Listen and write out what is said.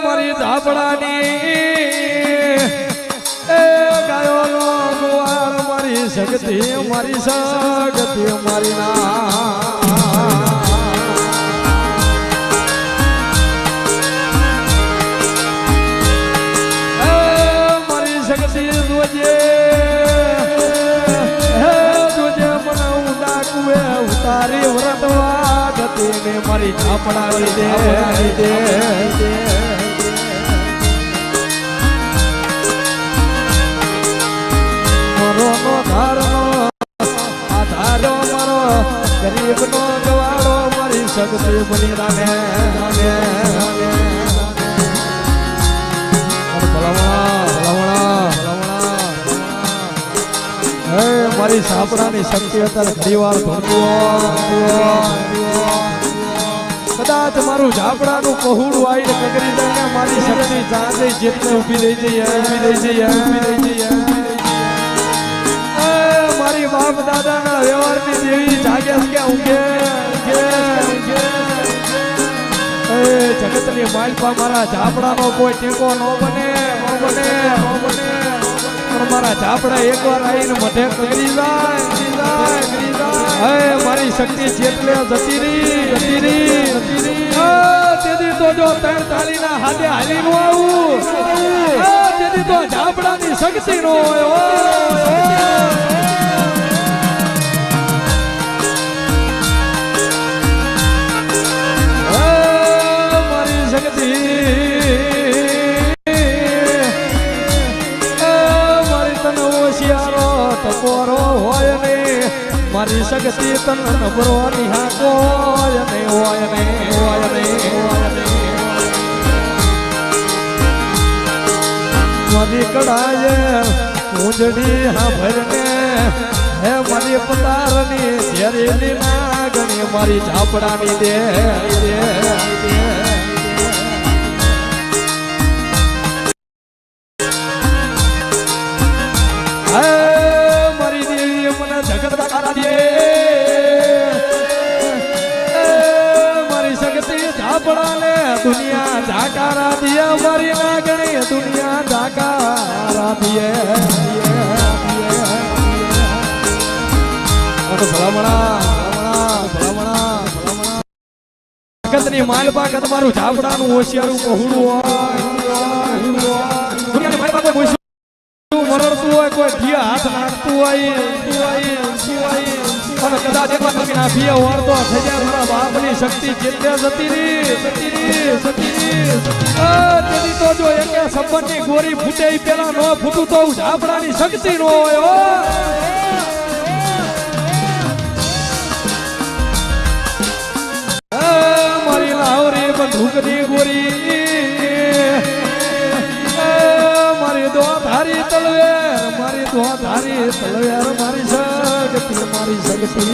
મારી ધાબળાની ગાયો નો ગોવાળ મારી શક્તિ મારી મારી શક્તિ જોજે મને ડાકુએ ઉતારી વ્રતવા ગતિ ને મારી ધાપડાવી દે મારો નો ધારનો આધારો મારો ગરીબ નો ગવાળો મારી શક્તિ બની રાને મારી સાપડાની શક્તિ અત્યારે ઘણી વાર કદાચ મારું ઝાપડાનું પહોળું આવીને કગરી જાય મારી શક્તિ જાગે જેટલે ઊભી રહી જઈએ મારી બાપ દાદાના વ્યવહારની દેવી જાગે કે ઊંઘે જગતની માલપા મારા ઝાપડાનો કોઈ ટેકો ન બને મારા ઝાપડા એકવાર આવીને મઢે કગરી જાય મારી શક્તિ જેટલે જતી રહી તેથી તો જો 3 તાળીના હાથે હાલી નો આવું તેથી તો ઝાપડાની શક્તિ નો હોય મારી શક્તિ ટકોરો હોય ને મારી શક્તિ તન નબરો નિહાકો હોય ને મારી કડાએ ઊંજડી હાભરને હે મારી પતારની ધેરીની નાગણી મારી ઝાપડાની દે મારી દેવી મને જગત દે મારી શક્તિ ઝાપડાને દુનિયા ઝાકારા દિયા મારી નાગણી દુનિયા ઝાકારા દિયે જગતની માલપા કદ મારું ઝાપડાનું હોશિયારું પહોળું હોય મરડતું હોય કોઈ ઢીયા હાથ નાખતું હોય અને કદાચ એકવાર નગીના ભીએ વળતો થઈ જાય મારા બાપની શક્તિ જેટલે જતી રહી તેથી તો જો એક સંબંધની ગોરી ફૂટે પેલા ન ફૂટું તો ઝાપડાની શક્તિ નો હોય મારી લાવરી બંદૂકની ગોરી મારી દોધારી તલવેર મારી શક્તિ